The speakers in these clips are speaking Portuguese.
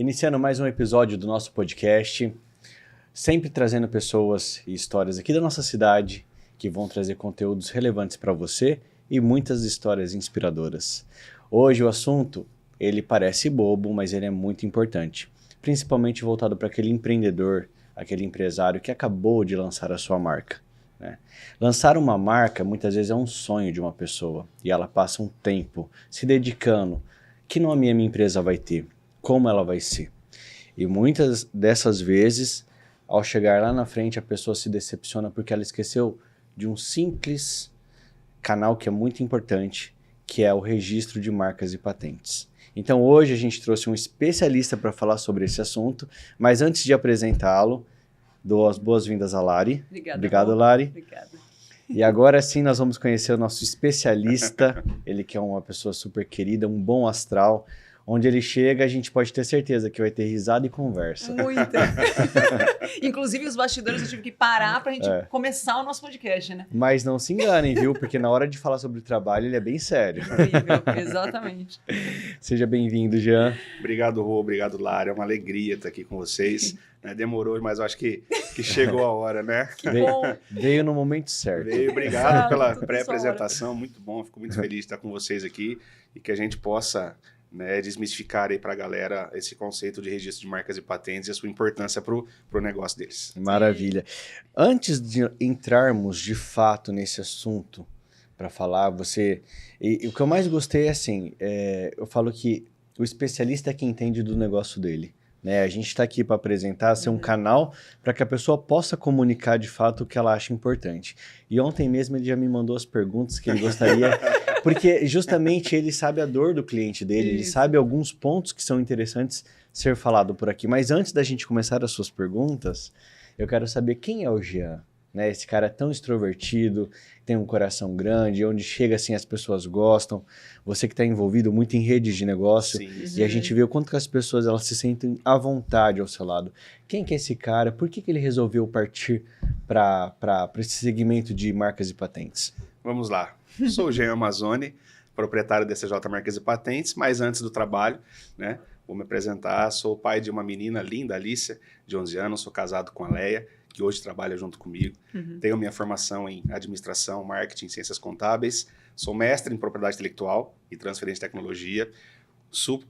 Iniciando mais um episódio do nosso podcast, sempre trazendo pessoas e histórias aqui da nossa cidade que vão trazer conteúdos relevantes para você e muitas histórias inspiradoras. Hoje o assunto, ele parece bobo, mas ele é muito importante, principalmente voltado para aquele empreendedor, aquele empresário que acabou de lançar a sua marca. Né? Lançar uma marca muitas vezes é um sonho de uma pessoa e ela passa um tempo se dedicando. Que nome a minha empresa vai ter? Como ela vai ser? E muitas dessas vezes, ao chegar lá na frente, a pessoa se decepciona porque ela esqueceu de um simples canal que é muito importante, que é o registro de marcas e patentes. Então hoje a gente trouxe um especialista para falar sobre esse assunto, mas antes de apresentá-lo, dou as boas-vindas a Lari. Obrigado, Lari. Obrigada. E agora sim nós vamos conhecer o nosso especialista, ele que é uma pessoa super querida, um bom astral. Onde ele chega, a gente pode ter certeza que vai ter risada e conversa. Muita. Inclusive, os bastidores eu tive que parar pra gente começar o nosso podcast, né? Mas não se enganem, viu? Porque na hora de falar sobre o trabalho, ele é bem sério. Incrível, exatamente. Seja bem-vindo, Jean. Obrigado, Rô. Obrigado, Lara. É uma alegria estar aqui com vocês. Demorou, mas eu acho que chegou a hora, né? Que bom. Veio no momento certo. Obrigado pela pré-apresentação. Muito bom. Fico muito feliz de estar com vocês aqui e que a gente possa... desmistificar aí para a galera esse conceito de registro de marcas e patentes e a sua importância para o negócio deles. Maravilha. Antes de entrarmos de fato nesse assunto para falar, o que eu mais gostei é assim, eu falo que o especialista é quem entende do negócio dele. Né? A gente está aqui para apresentar, ser um canal para que a pessoa possa comunicar de fato o que ela acha importante. E ontem mesmo ele já me mandou as perguntas que ele gostaria, porque justamente ele sabe a dor do cliente dele, ele sabe alguns pontos que são interessantes ser falado por aqui. Mas antes da gente começar as suas perguntas, eu quero saber quem é o Jean. Né? Esse cara é tão extrovertido, tem um coração grande, onde chega assim as pessoas gostam. Você que está envolvido muito em redes de negócio, e a gente vê o quanto que as pessoas elas se sentem à vontade ao seu lado. Quem que é esse cara? Por que ele resolveu partir para esse segmento de marcas e patentes? Vamos lá. Sou o Jean Amazzoni, proprietário da CJ Marcas e Patentes, mas antes do trabalho, né? Vou me apresentar. Sou pai de uma menina linda, Alicia, de 11 anos, sou casado com a Leia, que hoje trabalha junto comigo. Tenho minha formação em administração, marketing, ciências contábeis. Sou mestre em propriedade intelectual e transferência de tecnologia.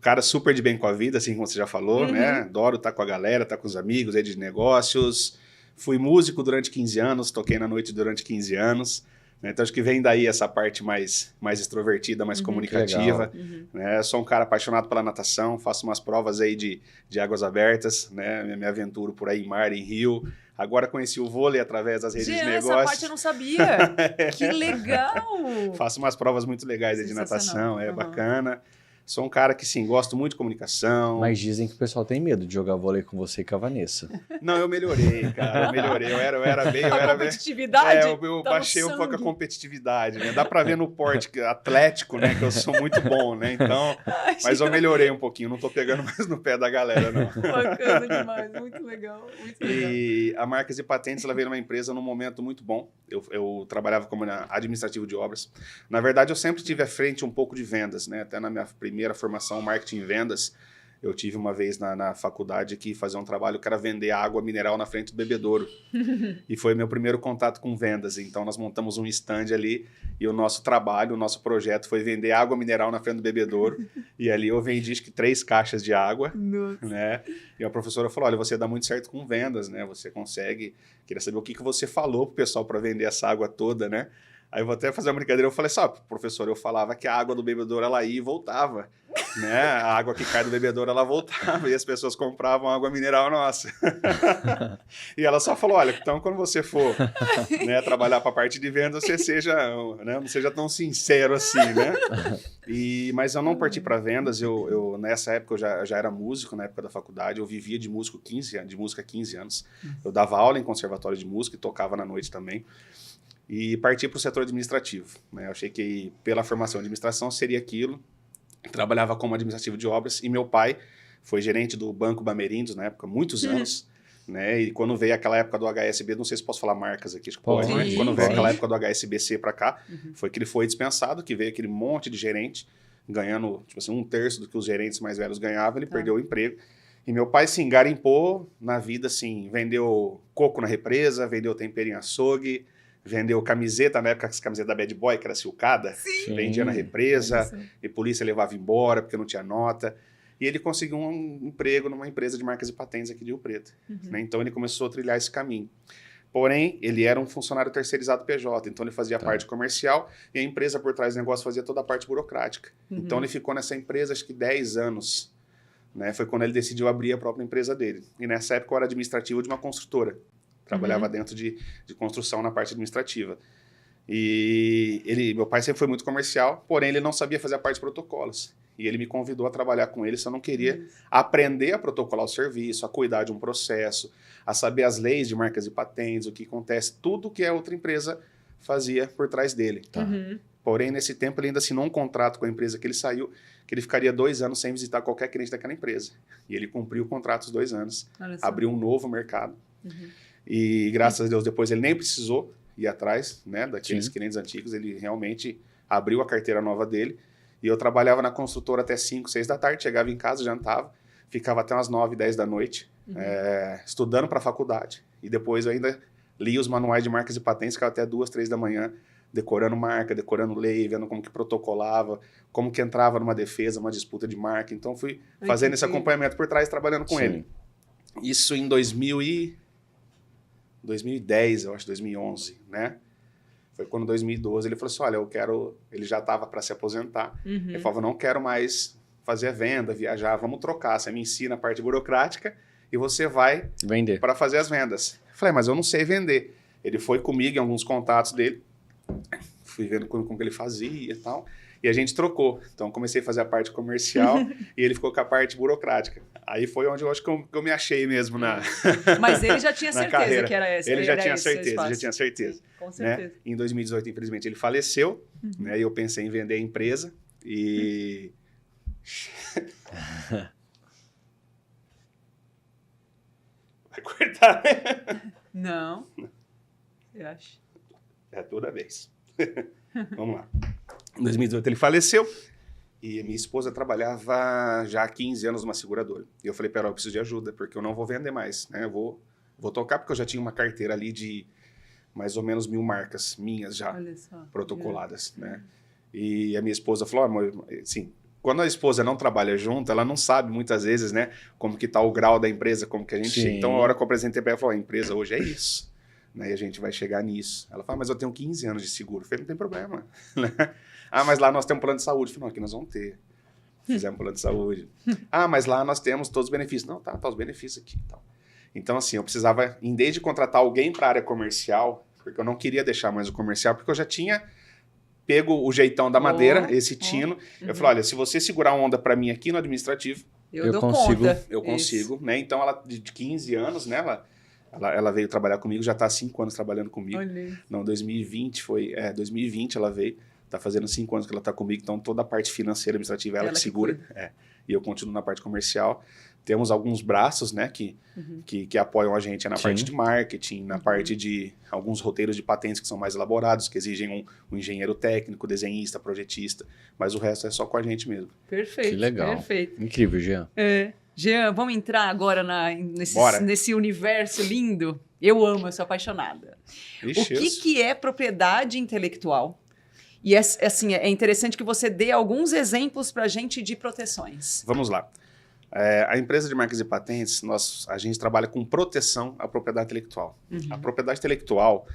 Cara super de bem com a vida, assim como você já falou, né? Adoro estar com a galera, estar com os amigos, aí de negócios. Fui músico durante 15 anos, toquei na noite durante 15 anos. Né? Então acho que vem daí essa parte mais extrovertida, mais comunicativa. Né? Sou um cara apaixonado pela natação, faço umas provas aí de águas abertas, né? Me aventuro por aí em mar, em rio. Agora conheci o vôlei através das redes de negócios. Essa parte eu não sabia. Que legal! Faço umas provas muito legais de natação, bacana. Sou um cara que, sim, gosto muito de comunicação. Mas dizem que o pessoal tem medo de jogar vôlei com você e com a Vanessa. Não, eu melhorei, cara. Eu era bem... A competitividade eu baixei um pouco a competitividade, né? Dá pra ver no porte atlético, né? Que eu sou muito bom, né? Então... Mas eu melhorei um pouinho. Não tô pegando mais no pé da galera, não. Bacana demais. Muito legal. Muito legal. E a Marcas e Patentes, ela veio numa empresa num momento muito bom. Eu trabalhava como administrativo de obras. Na verdade, eu sempre tive à frente um pouco de vendas, né? Até na minha primeira formação, marketing e vendas, eu tive uma vez na faculdade que fazer um trabalho que era vender água mineral na frente do bebedouro. E foi meu primeiro contato com vendas. Então, nós montamos um stand ali e o nosso trabalho, o nosso projeto foi vender água mineral na frente do bebedouro. E ali eu vendi, acho que 3 caixas de água. Né? E a professora falou, olha, você dá muito certo com vendas, né? Você consegue... Queria saber o que você falou pro pessoal para vender essa água toda, né? Aí eu vou até fazer uma brincadeira, eu falei assim, professor, eu falava que a água do bebedouro, ela ia e voltava, né? A água que cai do bebedouro, ela voltava, e as pessoas compravam água mineral nossa. E ela só falou, olha, então quando você for, né, trabalhar para a parte de venda, você não seja tão sincero assim, né? Mas eu não parti para vendas, nessa época eu já era músico, na época da faculdade, eu vivia de música há 15 anos. Eu dava aula em conservatório de música e tocava na noite também. E parti para o setor administrativo. Né? Eu achei que pela formação de administração seria aquilo. Trabalhava como administrativo de obras e meu pai foi gerente do Banco Bamerindos na época, muitos anos. Né? E quando veio aquela época do HSB, não sei se posso falar marcas aqui, acho que pode. Né? Quando veio aquela época do HSBC para cá, foi que ele foi dispensado, que veio aquele monte de gerente ganhando tipo assim, 1/3 do que os gerentes mais velhos ganhavam, ele perdeu o emprego. E meu pai, assim, garimpou na vida, assim, vendeu coco na represa, vendeu tempero em açougue, vendeu camiseta, na época, as camisetas da Bad Boy, que era silcada, Sim. vendia na represa, e polícia levava embora porque não tinha nota. E ele conseguiu um emprego numa empresa de marcas e patentes aqui de Rio Preto. Né? Então ele começou a trilhar esse caminho. Porém, ele era um funcionário terceirizado PJ, então ele fazia a parte comercial e a empresa por trás do negócio fazia toda a parte burocrática. Então ele ficou nessa empresa acho que 10 anos. Né? Foi quando ele decidiu abrir a própria empresa dele. E nessa época eu era administrativo de uma construtora. Trabalhava dentro de construção na parte administrativa. E meu pai sempre foi muito comercial, porém ele não sabia fazer a parte de protocolos. E ele me convidou a trabalhar com ele, se eu não queria aprender a protocolar o serviço, a cuidar de um processo, a saber as leis de marcas e patentes, o que acontece, tudo que a outra empresa fazia por trás dele. Porém, nesse tempo, ele ainda assinou um contrato com a empresa que ele saiu, que ele ficaria 2 anos sem visitar qualquer cliente daquela empresa. E ele cumpriu o contrato os 2 anos, abriu um novo mercado. E, graças a Deus, depois ele nem precisou ir atrás, né, daqueles clientes antigos, ele realmente abriu a carteira nova dele. E eu trabalhava na construtora até 5, 6 da tarde, chegava em casa, jantava, ficava até umas 9, 10 da noite, estudando para a faculdade. E depois eu ainda lia os manuais de marcas e patentes, ficava até 2, 3 da manhã, decorando marca, decorando lei, vendo como que protocolava, como que entrava numa defesa, uma disputa de marca. Então fui fazendo esse acompanhamento por trás, trabalhando com ele. Isso em 2010, eu acho, 2011, né? Foi quando, em 2012, ele falou assim, olha, eu quero... Ele já estava para se aposentar. Ele falava, não quero mais fazer venda, viajar, vamos trocar. Você me ensina a parte burocrática e você vai vender para fazer as vendas. Eu falei, mas eu não sei vender. Ele foi comigo em alguns contatos dele, fui vendo como que ele fazia e tal, e a gente trocou. Então, comecei a fazer a parte comercial e ele ficou com a parte burocrática. Aí foi onde eu acho que eu me achei mesmo na Mas ele já tinha certeza carreira. Que era essa. Ele já tinha certeza. Sim, com certeza. Né? Em 2018, infelizmente, ele faleceu, né? E eu pensei em vender a empresa e... Vai cortar, né? Não. Eu acho. É toda vez. Vamos lá. Em 2018 ele faleceu e minha esposa trabalhava já há 15 anos numa seguradora. E eu falei, pera, eu preciso de ajuda, porque eu não vou vender mais, né? Eu vou tocar, porque eu já tinha uma carteira ali de mais ou menos 1000 marcas minhas já protocoladas, né? E a minha esposa falou, amor, assim, quando a esposa não trabalha junto, ela não sabe muitas vezes, né, como que tá o grau da empresa, como que a gente chega. Então, a hora que eu apresentei para ela, falou, a empresa hoje é isso. Né, e a gente vai chegar nisso. Ela fala, mas eu tenho 15 anos de seguro. Eu falei, não tem problema. Ah, mas lá nós temos plano de saúde. Eu falei, não, aqui nós vamos ter. Fizemos plano de saúde. Ah, mas lá nós temos todos os benefícios. Não, tá os benefícios aqui. Então, assim, eu precisava, em vez de contratar alguém para a área comercial, porque eu não queria deixar mais o comercial, porque eu já tinha pego o jeitão da madeira, esse tino. Eu falei, olha, se você segurar a onda para mim aqui no administrativo, eu dou conta. Eu consigo, né? Então, ela de 15 anos, né, ela veio trabalhar comigo, já está há 5 anos trabalhando comigo. Olhei. Não, 2020 foi... 2020 ela veio, está fazendo 5 anos que ela está comigo, então toda a parte financeira, administrativa, ela que segura. E eu continuo na parte comercial. Temos alguns braços, né, que apoiam a gente na parte de marketing, na parte de alguns roteiros de patentes que são mais elaborados, que exigem um engenheiro técnico, desenhista, projetista, mas o resto é só com a gente mesmo. Perfeito. Que legal. Perfeito. Incrível, Jean. Jean, vamos entrar agora nesse universo lindo? Eu amo, eu sou apaixonada. Ixi, o que é propriedade intelectual? E assim, é interessante que você dê alguns exemplos para a gente de proteções. Vamos lá. A empresa de marcas e patentes, a gente trabalha com proteção à propriedade intelectual. A propriedade intelectual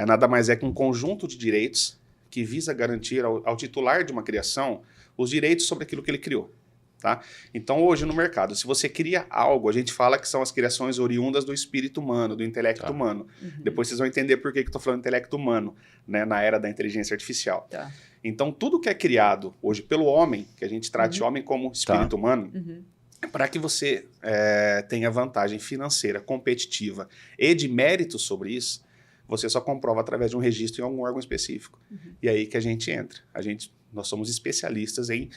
nada mais é que um conjunto de direitos que visa garantir ao titular de uma criação os direitos sobre aquilo que ele criou. Tá? Então, hoje no mercado, se você cria algo, a gente fala que são as criações oriundas do espírito humano, do intelecto humano. Depois vocês vão entender por que eu estou falando intelecto humano, né, na era da inteligência artificial. Então, tudo que é criado hoje pelo homem, que a gente trate o homem como espírito humano, para que você tenha vantagem financeira, competitiva e de mérito sobre isso, você só comprova através de um registro em algum órgão específico. E aí que a gente entra. Nós somos especialistas em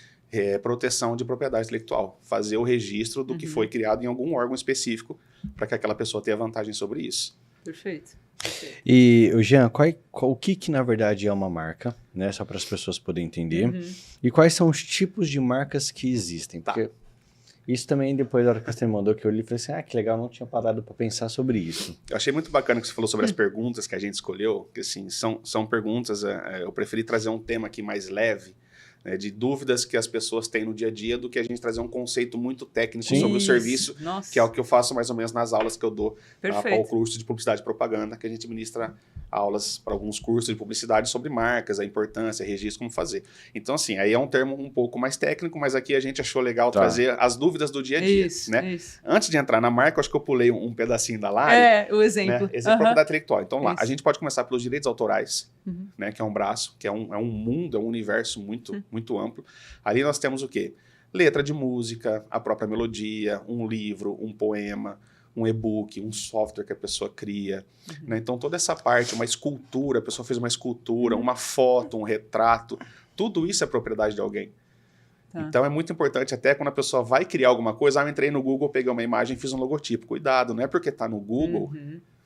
proteção de propriedade intelectual, fazer o registro do que foi criado em algum órgão específico para que aquela pessoa tenha vantagem sobre isso. Perfeito. E, Jean, o que na verdade é uma marca, né? Só para as pessoas poderem entender. E quais são os tipos de marcas que existem? Porque Isso também, depois da hora que você me mandou, que eu li, falei assim, que legal, não tinha parado para pensar sobre isso. Eu achei muito bacana que você falou sobre as perguntas que a gente escolheu, que assim, são perguntas, eu preferi trazer um tema aqui mais leve, né, de dúvidas que as pessoas têm no dia a dia, do que a gente trazer um conceito muito técnico sobre o serviço, Nossa. que é o que eu faço mais ou menos nas aulas que eu dou ao Perfeito. curso de publicidade e propaganda, que a gente ministra aulas para alguns cursos de publicidade sobre marcas, a importância, registro, como fazer. Então, assim, aí é um termo um pouco mais técnico, mas aqui a gente achou legal trazer as dúvidas do dia a dia. Isso, né? isso. Antes de entrar na marca, eu acho que eu pulei um pedacinho da live. O exemplo. Né? Esse é propriedade intelectual. Então, lá, Isso. a gente pode começar pelos direitos autorais, Uhum. né, que é um braço, que é um mundo, é um universo muito amplo. Ali nós temos o quê? Letra de música, a própria melodia, um livro, um poema, um e-book, um software que a pessoa cria. Né? Então, toda essa parte, uma escultura, a pessoa fez uma escultura, uma foto, um retrato, tudo isso é propriedade de alguém. Tá. Então, é muito importante, até quando a pessoa vai criar alguma coisa, eu entrei no Google, peguei uma imagem e fiz um logotipo. Cuidado, não é porque está no Google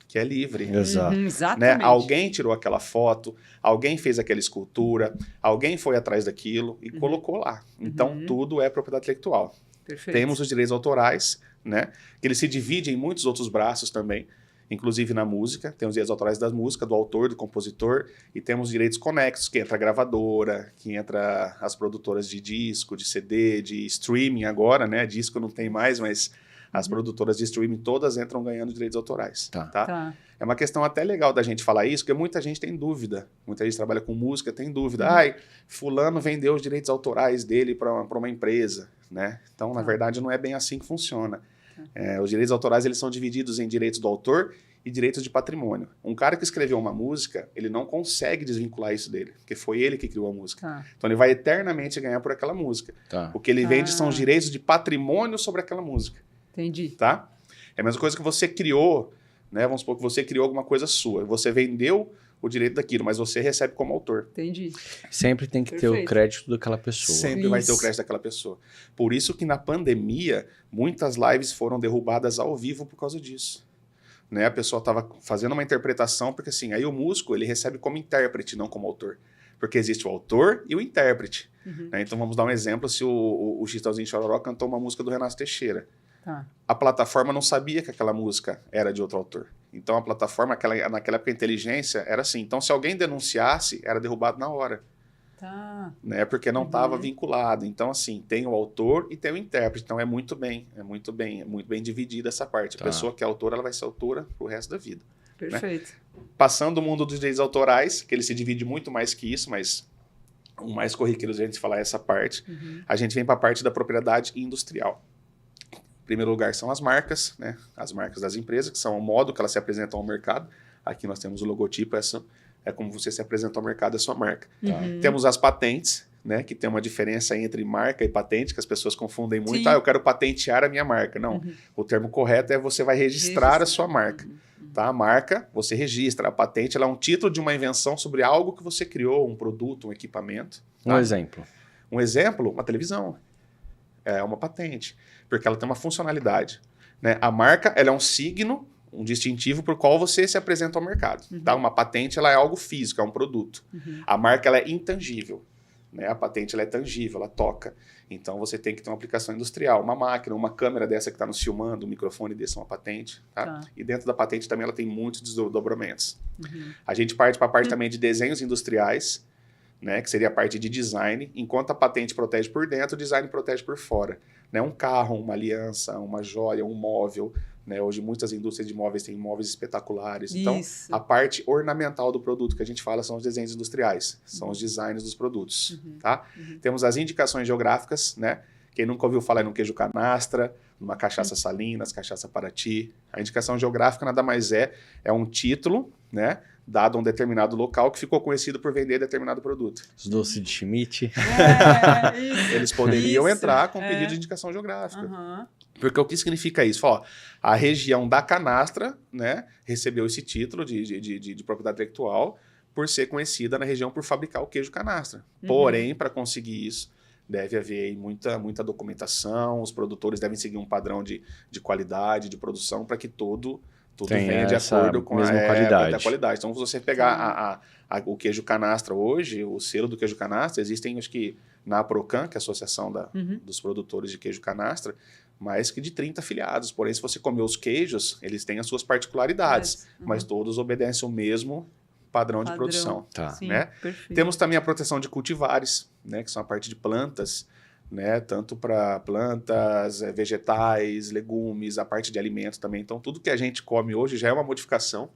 que é livre. Exato. Né? Exatamente. Alguém tirou aquela foto, alguém fez aquela escultura, alguém foi atrás daquilo e colocou lá. Então, tudo é propriedade intelectual. Perfeito. Temos os direitos autorais, né, que ele se divide em muitos outros braços também, inclusive na música. Tem os direitos autorais da música, do autor, do compositor, e temos direitos conexos, que entra a gravadora, que entra as produtoras de disco, de CD, de streaming agora, né? Disco não tem mais, mas as produtoras de streaming todas entram ganhando direitos autorais. Tá? É uma questão até legal da gente falar isso, porque muita gente tem dúvida. Muita gente trabalha com música, tem dúvida. Fulano vendeu os direitos autorais dele para uma empresa, né? Então, na verdade, não é bem assim que funciona. Os direitos autorais, eles são divididos em direitos do autor e direitos de patrimônio. Um cara que escreveu uma música, ele não consegue desvincular isso dele, porque foi ele que criou a música. Então, ele vai eternamente ganhar por aquela música. O que ele vende são os direitos de patrimônio sobre aquela música. Entendi. Tá? É a mesma coisa que você criou, né? Vamos supor que você criou alguma coisa sua. Você vendeu o direito daquilo, mas você recebe como autor. Entendi. Sempre tem que ter o crédito daquela pessoa. Sempre vai ter o crédito daquela pessoa. Por isso que na pandemia, muitas lives foram derrubadas ao vivo por causa disso. Né? A pessoa estava fazendo uma interpretação, porque assim, aí o músico ele recebe como intérprete, não como autor. Porque existe o autor e o intérprete. Né? Então vamos dar um exemplo, se o Chitãozinho Chororó cantou uma música do Renato Teixeira. A plataforma não sabia que aquela música era de outro autor. Então a plataforma, naquela época a inteligência era assim. Então se alguém denunciasse, era derrubado na hora. Né? Porque não estava vinculado. Então assim, tem o autor e tem o intérprete. Então é muito bem dividida essa parte. A pessoa que é autora, ela vai ser autora pro resto da vida. Perfeito. Né? Passando o mundo dos direitos autorais, que ele se divide muito mais que isso, mas o mais corriqueiro de a gente falar é essa parte, a gente vem para a parte da propriedade industrial. Em primeiro lugar são as marcas, né? As marcas das empresas, que são o modo que elas se apresentam ao mercado. Aqui nós temos o logotipo, essa é como você se apresenta ao mercado, é a sua marca. Temos as patentes, né? Que tem uma diferença entre marca e patente, que as pessoas confundem muito. Eu quero patentear a minha marca. Não, o termo correto é você vai registrar a sua marca. Tá? A marca, você registra. A patente ela é um título de uma invenção sobre algo que você criou, um produto, um equipamento. Tá? Um exemplo. Um exemplo, uma televisão. É uma patente, porque ela tem uma funcionalidade. Né? A marca ela é um signo, um distintivo por qual você se apresenta ao mercado. Tá? Uma patente ela é algo físico, é um produto. A marca ela é intangível. Né? A patente ela é tangível, ela toca. Então você tem que ter uma aplicação industrial. Uma máquina, uma câmera dessa que está nos filmando, um microfone desse é uma patente. Tá? E dentro da patente também ela tem muitos desdobramentos. A gente parte para a parte também de desenhos industriais, né, que seria a parte de design, enquanto a patente protege por dentro, o design protege por fora. Né, um carro, uma aliança, uma joia, um móvel. Né, hoje muitas indústrias de móveis têm móveis espetaculares. Então, a parte ornamental do produto que a gente fala são os desenhos industriais, são os designs dos produtos. Tá? Temos as indicações geográficas, né? Quem nunca ouviu falar no queijo canastra, numa cachaça Salinas, cachaça Paraty. A indicação geográfica nada mais é um título, né, dado a um determinado local que ficou conhecido por vender determinado produto. Os doces de Schmidt. Eles poderiam entrar com pedido de indicação geográfica. Porque o que significa isso? Fala, ó, a região da canastra, né, recebeu esse título de propriedade intelectual por ser conhecida na região por fabricar o queijo canastra. Porém, para conseguir isso, deve haver aí muita documentação, os produtores devem seguir um padrão de qualidade, de produção, para que tudo venha de acordo com mesma qualidade. Então, se você pegar o queijo canastra hoje, o selo do queijo canastra, existem, acho que, na APROCAN, que é a Associação dos Produtores de Queijo Canastra, mais que de 30 afiliados. Porém, se você comer os queijos, eles têm as suas particularidades, mas todos obedecem o mesmo padrão de produção. Tá. Sim, Né? perfeito. Temos também a proteção de cultivares, né, que são a parte de plantas, né, tanto para plantas, vegetais, legumes, a parte de alimentos também. Então, tudo que a gente come hoje já é uma modificação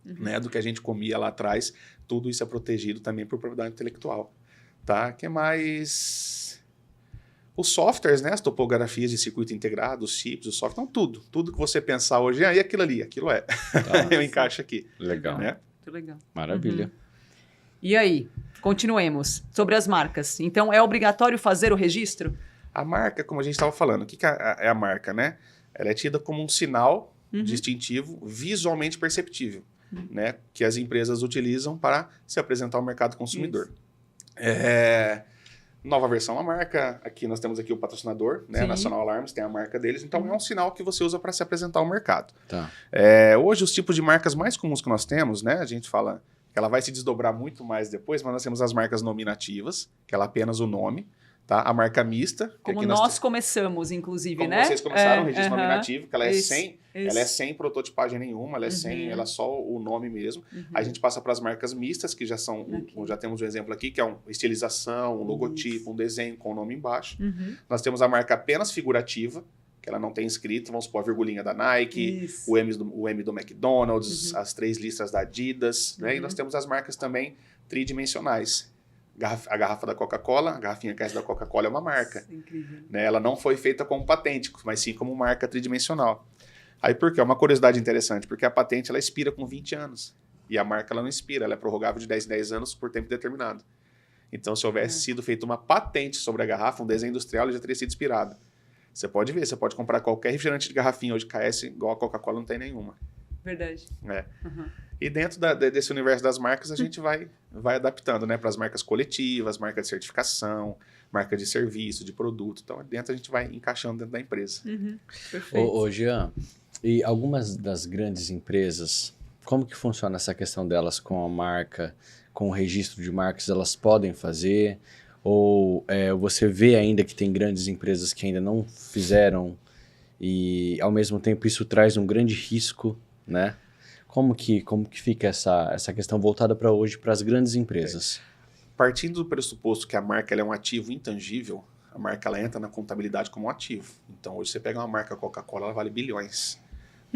né, do que a gente comia lá atrás. Tudo isso é protegido também por propriedade intelectual. Tá? Que mais? Os softwares, né, as topografias de circuito integrado, os chips, os softwares, então tudo que você pensar hoje, e aquilo ali, aquilo é. Eu encaixo aqui. Legal. Né? Muito legal. Maravilha. E aí, continuemos. Sobre as marcas. Então, é obrigatório fazer o registro? A marca, como a gente estava falando, o que é a marca, né? Ela é tida como um sinal distintivo visualmente perceptível, né? Que as empresas utilizam para se apresentar ao mercado consumidor. Nova versão da marca, aqui nós temos aqui o patrocinador, né? National Alarms, tem a marca deles, então é um sinal que você usa para se apresentar ao mercado. Tá. Hoje, os tipos de marcas mais comuns que nós temos, né? A gente fala que ela vai se desdobrar muito mais depois, mas nós temos as marcas nominativas, que ela é apenas o nome, tá? A marca mista. Como nós começamos, inclusive, como né? vocês começaram o registro nominativo, que ela Isso. ela é sem prototipagem nenhuma, ela é sem, ela é só o nome mesmo. A gente passa para as marcas mistas, que já são, já temos um exemplo aqui, que é uma estilização, um logotipo, um desenho com o nome embaixo. Nós temos a marca apenas figurativa, que ela não tem escrito, vamos supor a virgulinha da Nike, o M do McDonald's, as 3 listras da Adidas, né? E nós temos as marcas também tridimensionais. A garrafa da Coca-Cola, a garrafinha KS da Coca-Cola é uma marca. Isso é incrível. Né? Ela não foi feita como patente, mas sim como marca tridimensional. Aí por quê? É uma curiosidade interessante, porque a patente ela expira com 20 anos. E a marca ela não expira, ela é prorrogável de 10 em 10 anos por tempo determinado. Então, se houvesse sido feita uma patente sobre a garrafa, um desenho industrial, ele já teria sido expirado. Você pode ver, você pode comprar qualquer refrigerante de garrafinha hoje KS, igual a Coca-Cola, não tem nenhuma. Verdade. E dentro desse universo das marcas, a gente vai adaptando, né, para as marcas coletivas, marca de certificação, marca de serviço, de produto. Então, dentro a gente vai encaixando dentro da empresa. Perfeito. Ô, Jean, e algumas das grandes empresas, como que funciona essa questão delas com a marca, com o registro de marcas, elas podem fazer? Ou você vê ainda que tem grandes empresas que ainda não fizeram e, ao mesmo tempo, isso traz um grande risco, né? Como que fica essa questão voltada para hoje, para as grandes empresas? Partindo do pressuposto que a marca ela é um ativo intangível, a marca ela entra na contabilidade como um ativo. Então, hoje você pega uma marca Coca-Cola, ela vale bilhões.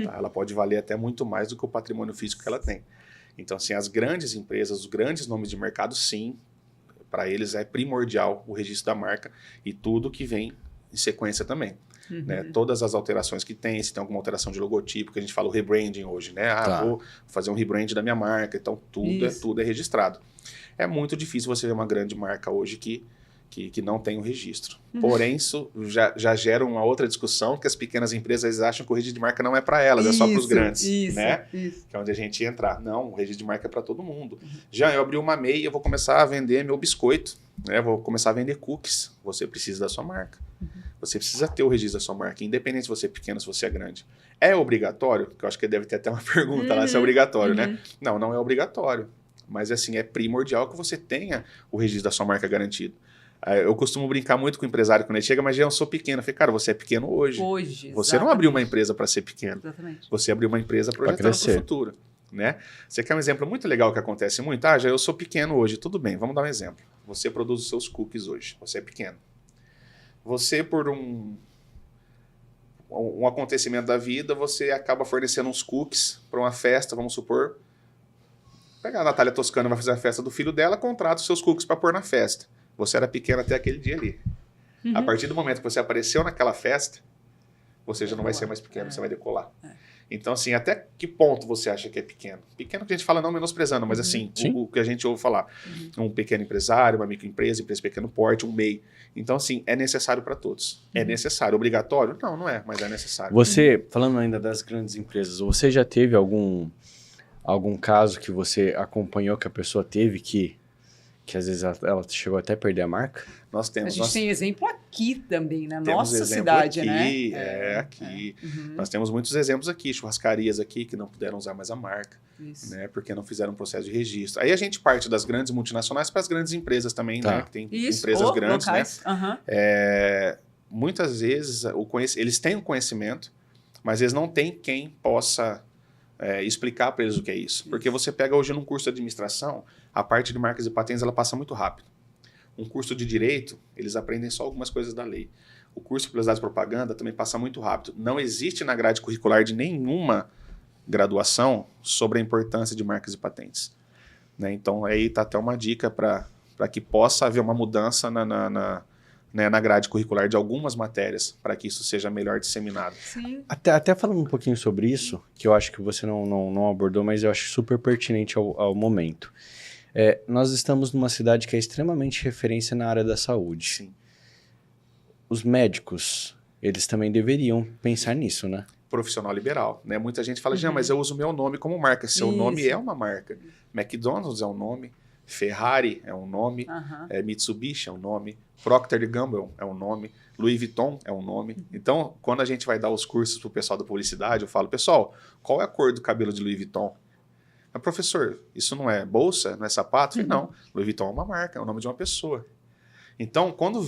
Tá? Ela pode valer até muito mais do que o patrimônio físico que ela tem. Então, assim, as grandes empresas, os grandes nomes de mercado, sim, para eles é primordial o registro da marca e tudo que vem em sequência também. Né? Todas as alterações que tem, se tem alguma alteração de logotipo, que a gente fala o rebranding hoje, né? Vou fazer um rebrand da minha marca, então tudo é registrado. É muito difícil você ver uma grande marca hoje que não tem o registro. Porém, isso já gera uma outra discussão, que as pequenas empresas acham que o registro de marca não é para elas, é só para os grandes. Né? Que é onde a gente ia entrar. Não, o registro de marca é para todo mundo. Já eu abri uma MEI, eu vou começar a vender meu biscoito, né? Vou começar a vender cookies. Você precisa da sua marca. Você precisa ter o registro da sua marca, independente se você é pequeno, se você é grande. É obrigatório? Que eu acho que deve ter até uma pergunta lá se é obrigatório, né? Não é obrigatório. Mas, assim, é primordial que você tenha o registro da sua marca garantido. Eu costumo brincar muito com o empresário quando ele chega, mas eu sou pequeno. Eu falei, cara, você é pequeno hoje. Você não abriu uma empresa para ser pequeno. Exatamente. Você abriu uma empresa projetando para o futuro. Né? Você quer um exemplo muito legal que acontece muito? Já eu sou pequeno hoje. Tudo bem, vamos dar um exemplo. Você produz os seus cookies hoje. Você é pequeno. Você, por um acontecimento da vida, você acaba fornecendo uns cookies para uma festa, vamos supor. Pegar a Natália Toscano, vai fazer a festa do filho dela, contrata os seus cookies para pôr na festa. Você era pequeno até aquele dia ali. A partir do momento que você apareceu naquela festa, você já não vai ser mais pequeno, você vai decolar. Então, assim, até que ponto você acha que é pequeno? Pequeno que a gente fala não menosprezando, mas assim, o que a gente ouve falar. Um pequeno empresário, uma microempresa, empresa de pequeno porte, um MEI. Então, assim, é necessário para todos. É necessário. Obrigatório? Não é, mas é necessário. Você, falando ainda das grandes empresas, você já teve algum caso que você acompanhou que a pessoa teve que Que às vezes ela chegou até a perder a marca? Nós A temos. gente tem exemplo aqui também, na Temos nossa exemplo cidade, aqui, né? aqui. Uhum. Nós temos muitos exemplos aqui, churrascarias aqui que não puderam usar mais a marca, Isso. né? Porque não fizeram um processo de registro. Aí a gente parte das grandes multinacionais para as grandes empresas também, Tá. né? Que tem Isso, empresas grandes, locais. né? Aham. Muitas vezes eles têm o conhecimento, mas eles não têm quem possa explicar para eles o que é isso. Porque você pega hoje num curso de administração, a parte de marcas e patentes ela passa muito rápido. Um curso de direito, eles aprendem só algumas coisas da lei. O curso de publicidade e propaganda também passa muito rápido. Não existe na grade curricular de nenhuma graduação sobre a importância de marcas e patentes. Né? Então, aí está até uma dica para que possa haver uma mudança na grade curricular de algumas matérias, para que isso seja melhor disseminado. Sim. Até falando um pouquinho sobre isso, que eu acho que você não abordou, mas eu acho super pertinente ao momento. Nós estamos numa cidade que é extremamente referência na área da saúde. Sim. Os médicos, eles também deveriam pensar nisso, né? Profissional liberal, né? Muita gente fala, Jean, mas eu uso meu nome como marca. Seu nome Isso. é uma marca. McDonald's é um nome, Ferrari é um nome, Aham. Mitsubishi é um nome, Procter & Gamble é um nome, Louis Vuitton é um nome. Então, quando a gente vai dar os cursos para o pessoal da publicidade, eu falo, pessoal, qual é a cor do cabelo de Louis Vuitton? Mas, professor, isso não é bolsa, não é sapato? Eu falei, não, Louis Vuitton é uma marca, é o nome de uma pessoa. Então, quando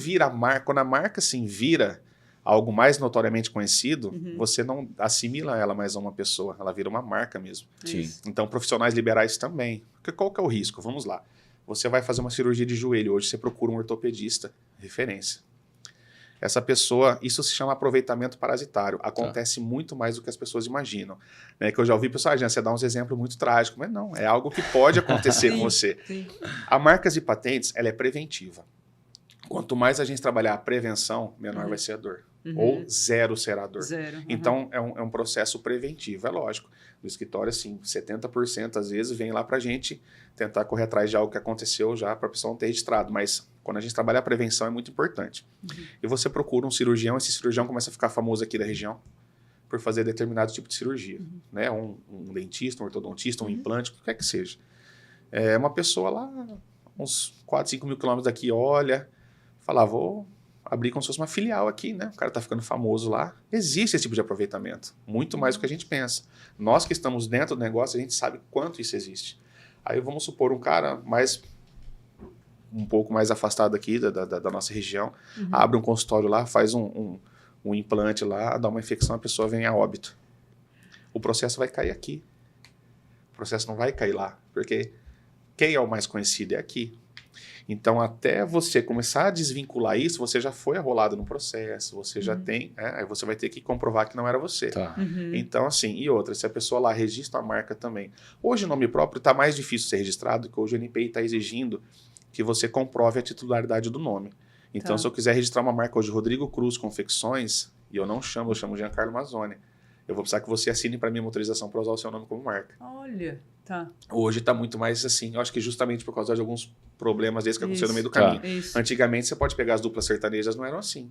a marca assim vira algo mais notoriamente conhecido, você não assimila ela mais a uma pessoa, ela vira uma marca mesmo. Sim. Então, profissionais liberais também. Porque qual que é o risco? Vamos lá. Você vai fazer uma cirurgia de joelho, hoje você procura um ortopedista, referência. Essa pessoa, isso se chama aproveitamento parasitário. Acontece muito mais do que as pessoas imaginam. Né? Que eu já ouvi pessoal, você dá uns exemplos muito trágicos, mas não, é algo que pode acontecer com você. Sim. A marcas e patentes, ela é preventiva. Quanto mais a gente trabalhar a prevenção, menor vai ser a dor. Ou zero será a dor. Zero. Então, é um processo preventivo, é lógico. No escritório, assim, 70% às vezes vem lá para a gente tentar correr atrás de algo que aconteceu já para a pessoa não ter registrado. Mas quando a gente trabalha a prevenção é muito importante. E você procura um cirurgião, esse cirurgião começa a ficar famoso aqui da região por fazer determinado tipo de cirurgia. Né? Um dentista, um ortodontista, um implante, o que quer que seja. É uma pessoa lá, uns 4, 5 mil quilômetros daqui, olha, fala, vou abrir como se fosse uma filial aqui, né? O cara tá ficando famoso lá. Existe esse tipo de aproveitamento. Muito mais do que a gente pensa. Nós que estamos dentro do negócio, a gente sabe quanto isso existe. Aí vamos supor um cara um pouco mais afastado aqui da nossa região, abre um consultório lá, faz um implante lá, dá uma infecção, a pessoa vem a óbito. O processo vai cair aqui. O processo não vai cair lá, porque quem é o mais conhecido é aqui. Então, até você começar a desvincular isso, você já foi arrolado no processo, você já tem, aí você vai ter que comprovar que não era você. Tá. Então, assim, e outra, se a pessoa lá registra a marca também. Hoje o nome próprio está mais difícil de ser registrado, porque hoje o NPI está exigindo que você comprove a titularidade do nome. Então, se eu quiser registrar uma marca hoje, Rodrigo Cruz Confecções, e eu não chamo, eu chamo Giancarlo Mazzoni, eu vou precisar que você assine para mim uma autorização para usar o seu nome como marca. Olha, tá. Hoje está muito mais assim, eu acho que justamente por causa de alguns problemas desses que aconteceram no meio do Tá. caminho. Isso. Antigamente você pode pegar as duplas sertanejas, não eram assim.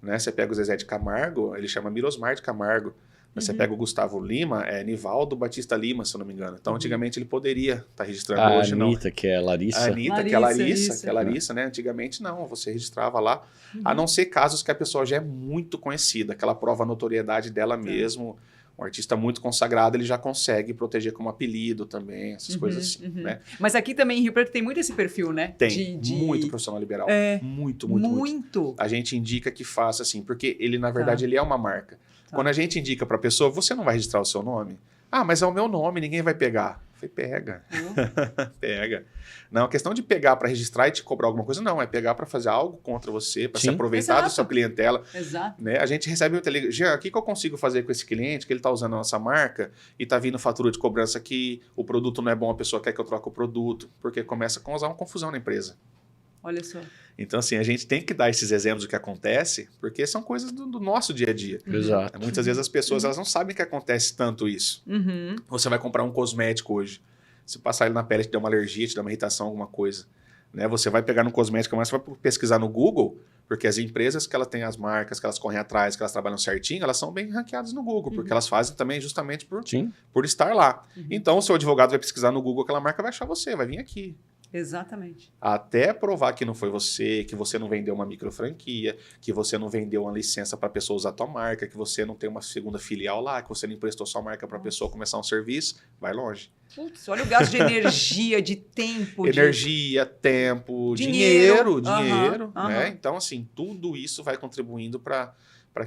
Né? Você pega o Zezé de Camargo, ele chama Mirosmar de Camargo. Você pega o Gustavo Lima, é Nivaldo Batista Lima, se eu não me engano. Então, antigamente ele poderia estar registrando, A hoje não. Anitta, que é Larissa. A Anitta, que é Larissa, né? Antigamente não, você registrava lá. A não ser casos que a pessoa já é muito conhecida, que ela prova a notoriedade dela mesmo. Um artista muito consagrado, ele já consegue proteger como apelido também, essas coisas assim, né? Mas aqui também em Rio Preto tem muito esse perfil, né? Tem, muito profissional liberal. Muito. A gente indica que faça assim, porque ele, na verdade, ele é uma marca. Quando a gente indica para a pessoa, você não vai registrar o seu nome? Ah, mas é o meu nome, ninguém vai pegar. Eu falei, pega. Pega. Não, a questão de pegar para registrar e te cobrar alguma coisa, não. É pegar para fazer algo contra você, para se aproveitar da sua clientela. Exato. Né? A gente recebe muita ligação. Jean, o que eu consigo fazer com esse cliente que ele está usando a nossa marca e está vindo fatura de cobrança aqui, o produto não é bom, a pessoa quer que eu troque o produto, porque começa a causar uma confusão na empresa. Olha só. Então, assim, a gente tem que dar esses exemplos do que acontece, porque são coisas do nosso dia a dia. Exato. Muitas vezes as pessoas elas não sabem que acontece tanto isso. Você vai comprar um cosmético hoje. Se passar ele na pele, te dá uma alergia, te dá uma irritação, alguma coisa. Né? Você vai pegar no cosmético, mas você vai pesquisar no Google, porque as empresas que elas têm as marcas, que elas correm atrás, que elas trabalham certinho, elas são bem ranqueadas no Google, porque elas fazem também justamente por estar lá. Então, o seu advogado vai pesquisar no Google aquela marca, vai achar você, vai vir aqui. Exatamente. Até provar que não foi você, que você não vendeu uma microfranquia, que você não vendeu uma licença para a pessoa usar a tua marca, que você não tem uma segunda filial lá, que você não emprestou sua marca para a pessoa começar um serviço, vai longe. Putz, olha o gasto de energia, de tempo. Energia, tempo, Dinheiro. dinheiro, Aham, né? aham. Então, assim, tudo isso vai contribuindo para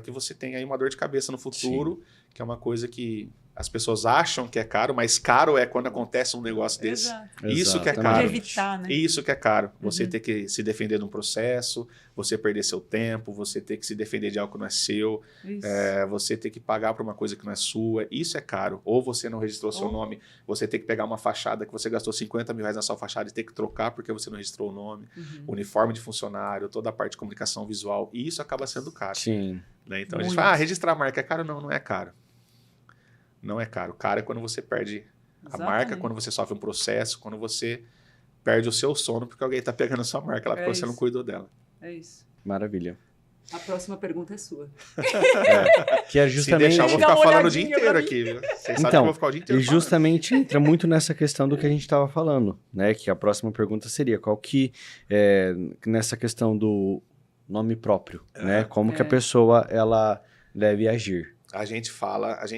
que você tenha aí uma dor de cabeça no futuro, que é uma coisa que as pessoas acham que é caro, mas caro é quando acontece um negócio desse. Exato. Isso que é Exatamente. caro. Pode evitar, né? Isso que é caro. Você ter que se defender de um processo, você perder seu tempo, você ter que se defender de algo que não é seu, Isso. você ter que pagar por uma coisa que não é sua. Isso é caro. Ou você não registrou seu nome, você ter que pegar uma fachada que você gastou 50 mil reais na sua fachada e ter que trocar porque você não registrou o nome. Uniforme de funcionário, toda a parte de comunicação visual. E isso acaba sendo caro. Sim. Né? Então a gente Muito. fala, registrar a marca é caro? Não, não é caro. Não é caro. Caro é quando você perde a Exatamente. marca, quando você sofre um processo, quando você perde o seu sono porque alguém está pegando a sua marca lá porque você não isso. cuidou dela. É isso. Maravilha. A próxima pergunta é sua. Que é Se justamente... deixar, eu vou Dá ficar uma falando o dia olhadinha inteiro pra mim. aqui, viu? Vocês sabem que Então, eu vou ficar o dia e inteiro falando. justamente entra muito nessa questão do que a gente estava falando, né? Que a próxima pergunta seria qual que é nessa questão do nome próprio, né? Como que a pessoa ela deve agir. A gente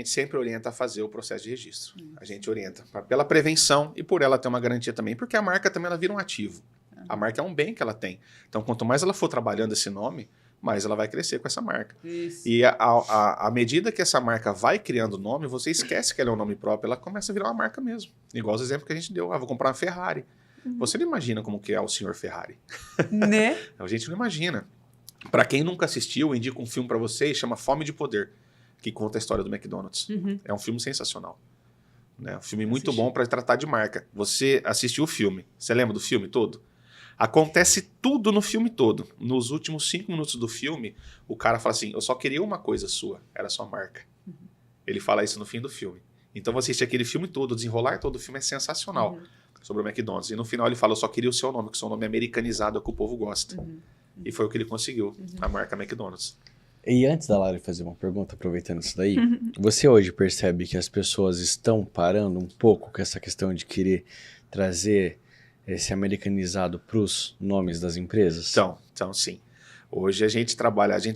sempre orienta a fazer o processo de registro. A gente orienta pela prevenção e por ela ter uma garantia também, porque a marca também ela vira um ativo. A marca é um bem que ela tem. Então, quanto mais ela for trabalhando esse nome, mais ela vai crescer com essa marca. Isso. E à medida que essa marca vai criando nome, você esquece que ela é um nome próprio, ela começa a virar uma marca mesmo. Igual os exemplos que a gente deu. Vou comprar uma Ferrari. Você não imagina como que é o senhor Ferrari. Né? A gente não imagina. Para quem nunca assistiu, eu indico um filme para vocês, chama Fome de Poder, que conta a história do McDonald's. É um filme sensacional. Né? Um filme muito bom para tratar de marca. Você assistiu o filme, você lembra do filme todo? Acontece tudo no filme todo. Nos últimos 5 minutos do filme, o cara fala assim, eu só queria uma coisa sua, era a sua marca. Ele fala isso no fim do filme. Então você assiste aquele filme todo, o desenrolar todo o filme é sensacional sobre o McDonald's. E no final ele fala, eu só queria o seu nome, que o seu nome é americanizado, é o que o povo gosta. E foi o que ele conseguiu, a marca McDonald's. E antes da Lari fazer uma pergunta, aproveitando isso daí, você hoje percebe que as pessoas estão parando um pouco com essa questão de querer trazer esse americanizado para os nomes das empresas? Então, sim. Hoje a gente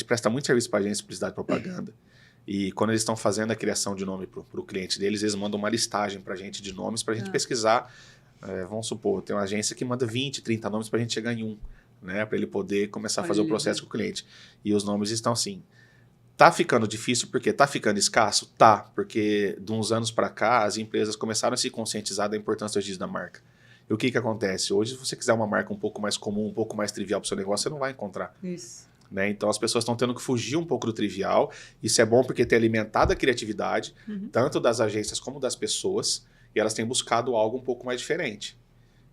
presta muito serviço para agência de publicidade e propaganda. E quando eles estão fazendo a criação de nome para o cliente deles, eles mandam uma listagem para a gente de nomes para a gente pesquisar. Vamos supor, tem uma agência que manda 20, 30 nomes para a gente chegar em um, né? Para ele poder começar a fazer o processo com o cliente. E os nomes estão assim. Tá ficando difícil porque tá ficando escasso? Tá, porque de uns anos para cá as empresas começaram a se conscientizar da importância do registro da marca. E o que acontece? Hoje, se você quiser uma marca um pouco mais comum, um pouco mais trivial para o seu negócio, você não vai encontrar. Isso. Né? Então as pessoas estão tendo que fugir um pouco do trivial. Isso é bom porque tem alimentado a criatividade, tanto das agências como das pessoas, e elas têm buscado algo um pouco mais diferente.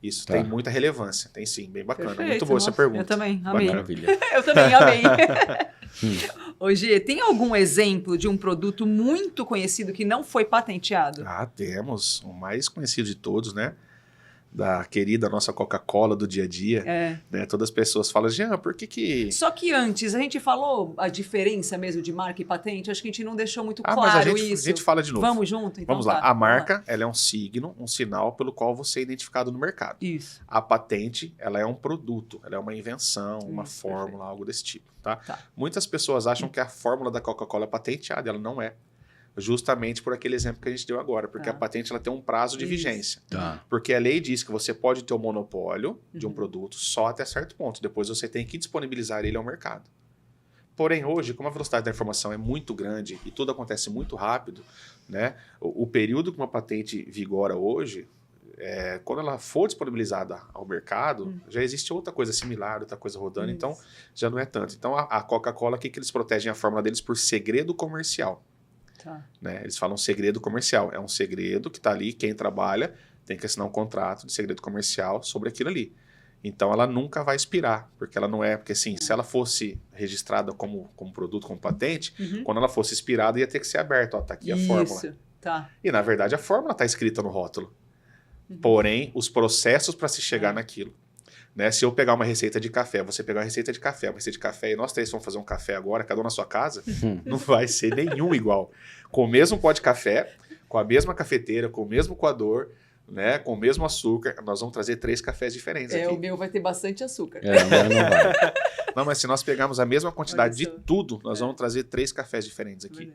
Isso tem muita relevância, tem sim, bem bacana. Perfeito, Muito boa essa pergunta. Eu também, amei. Maravilha. Eu também amei. Ô, Gê, tem algum exemplo de um produto muito conhecido que não foi patenteado? Ah, temos. O mais conhecido de todos, né? Da querida nossa Coca-Cola do dia a dia. Né? Todas as pessoas falam, Jean, por que... Só que antes, a gente falou a diferença mesmo de marca e patente, acho que a gente não deixou muito mas claro a isso. gente fala de novo. Vamos junto? Então Vamos lá. tá. A marca, ela é um signo, um sinal pelo qual você é identificado no mercado. Isso. A patente, ela é um produto, ela é uma invenção, uma Isso, fórmula, perfeito. algo desse tipo, tá? Tá. Muitas pessoas acham que a fórmula da Coca-Cola é patenteada, ela não é. Justamente por aquele exemplo que a gente deu agora, porque Tá. a patente ela tem um prazo de Isso. vigência. Tá. Porque a lei diz que você pode ter o monopólio de um produto só até certo ponto, depois você tem que disponibilizar ele ao mercado. Porém, hoje, como a velocidade da informação é muito grande e tudo acontece muito rápido, né? O período que uma patente vigora hoje, quando ela for disponibilizada ao mercado, já existe outra coisa similar, outra coisa rodando, Isso. então já não é tanto. Então a Coca-Cola, o que eles protegem a fórmula deles por segredo comercial? Tá. Né? Eles falam segredo comercial. É um segredo que está ali, quem trabalha tem que assinar um contrato de segredo comercial sobre aquilo ali. Então ela nunca vai expirar, porque ela não é... Porque assim, se ela fosse registrada como produto, como patente, quando ela fosse expirada ia ter que ser aberta. Ó, tá aqui a fórmula. Isso. Tá. E na verdade a fórmula está escrita no rótulo. Porém, os processos para se chegar naquilo. Né? Se eu pegar uma receita de café, você pegar uma receita de café, e nós três vamos fazer um café agora, cada um na sua casa, não vai ser nenhum igual. Com o mesmo pó de café, com a mesma cafeteira, com o mesmo coador, né, com o mesmo açúcar, nós vamos trazer 3 cafés diferentes aqui. O meu vai ter bastante açúcar. Não vai. Não, mas se nós pegarmos a mesma quantidade de Olha só. tudo, nós vamos trazer 3 cafés diferentes aqui.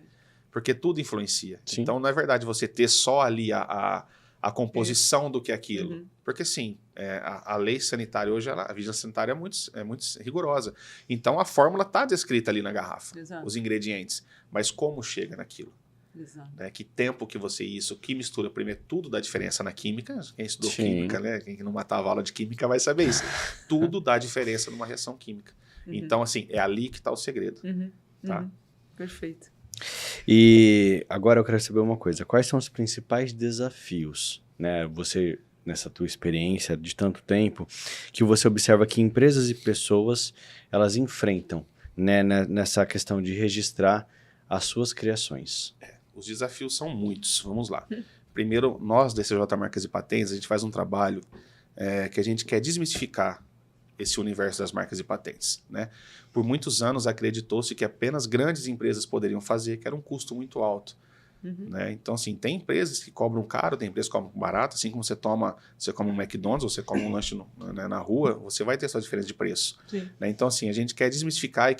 Porque tudo influencia. Sim. Então, não é verdade você ter só ali a composição do que é aquilo. Uhum. Porque, sim, a lei sanitária hoje, a vigilância sanitária é muito rigorosa. Então, a fórmula está descrita ali na garrafa, Exato. os ingredientes. Mas como chega naquilo? Exato. Né? Que tempo que você isso, que mistura primeiro, tudo dá diferença na química. Quem estudou Sim. química, né? Quem não matava aula de química vai saber isso. Tudo dá diferença numa reação química. Uhum. Então, assim, é ali que está o segredo. Uhum. Tá? Uhum. Perfeito. E agora eu quero saber uma coisa. Quais são os principais desafios, né? Você, nessa tua experiência de tanto tempo, que você observa que empresas e pessoas, elas enfrentam, né? Nessa questão de registrar as suas criações. Os desafios são muitos. Vamos lá. Primeiro, nós, DCJ Marcas e Patentes, a gente faz um trabalho que a gente quer desmistificar esse universo das marcas e patentes, né? Por muitos anos acreditou-se que apenas grandes empresas poderiam fazer, que era um custo muito alto. Uhum. Né? Então, assim, tem empresas que cobram caro, tem empresas que cobram barato, assim como você come um McDonald's, ou você come um lanche na rua, você vai ter sua diferença de preço. Sim. Né? Então, assim, a gente quer desmistificar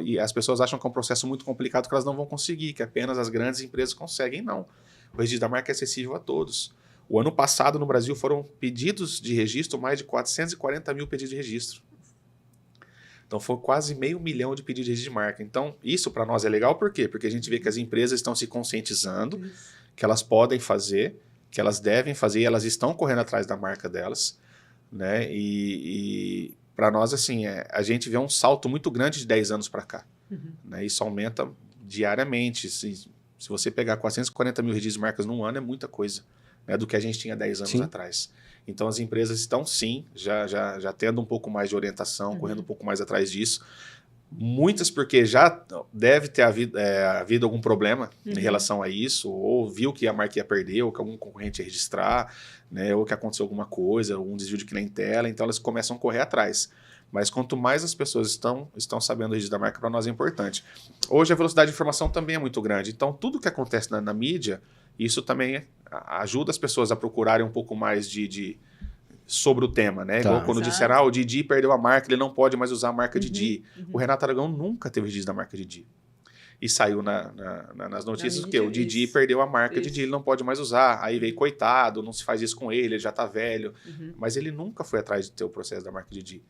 e as pessoas acham que é um processo muito complicado que elas não vão conseguir, que apenas as grandes empresas conseguem. Não. O registro da marca é acessível a todos. O ano passado, no Brasil, foram pedidos de registro, mais de 440 mil pedidos de registro. Então, foi quase 500 mil de pedidos de registro de marca. Então, isso para nós é legal, por quê? Porque a gente vê que as empresas estão se conscientizando, que elas podem fazer, que elas devem fazer, e elas estão correndo atrás da marca delas, né? E para nós, assim, a gente vê um salto muito grande de 10 anos para cá. Uhum. Né? Isso aumenta diariamente. Se você pegar 440 mil registros de marcas num ano, é muita coisa, né, do que a gente tinha 10 anos atrás. Então, as empresas estão, sim, já tendo um pouco mais de orientação, correndo um pouco mais atrás disso. Muitas porque já deve ter havido algum problema em relação a isso, ou viu que a marca ia perder, ou que algum concorrente ia registrar, né, ou que aconteceu alguma coisa, algum desvio de clientela, então elas começam a correr atrás. Mas quanto mais as pessoas estão sabendo o registro da marca, para nós é importante. Hoje a velocidade de informação também é muito grande, então tudo que acontece na mídia, isso também ajuda as pessoas a procurarem um pouco mais sobre o tema, né? Tá. Igual quando Exato. disseram, o Didi perdeu a marca, ele não pode mais usar a marca Didi. O Renato Aragão nunca teve registro da marca Didi. E saiu nas notícias que o Didi perdeu a marca Didi, ele não pode mais usar. Aí veio, coitado, não se faz isso com ele já tá velho. Mas ele nunca foi atrás de ter o processo da marca Didi.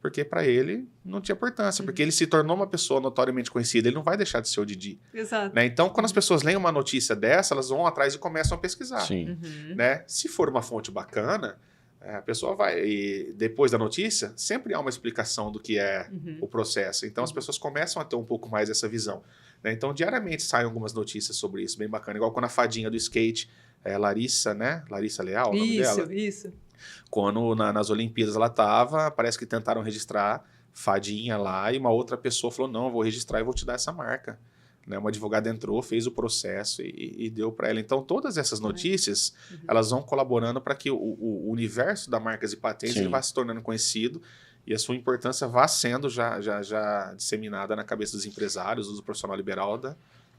Porque para ele não tinha importância, porque ele se tornou uma pessoa notoriamente conhecida, ele não vai deixar de ser o Didi. Exato. Né? Então, quando as pessoas leem uma notícia dessa, elas vão atrás e começam a pesquisar. Sim. Né? Se for uma fonte bacana, a pessoa vai. E depois da notícia, sempre há uma explicação do que é o processo. Então, as pessoas começam a ter um pouco mais essa visão. Né? Então, diariamente saem algumas notícias sobre isso, bem bacana. Igual quando a fadinha do skate, Larissa, né? Larissa Leal, o nome dela. Isso. Quando nas Olimpíadas ela estava, parece que tentaram registrar fadinha lá e uma outra pessoa falou, não, eu vou registrar e vou te dar essa marca. Né? Uma advogada entrou, fez o processo e deu para ela. Então, todas essas notícias, elas vão colaborando para que o universo da marcas e patentes ele vá se tornando conhecido e a sua importância vá sendo já disseminada na cabeça dos empresários, do profissional liberal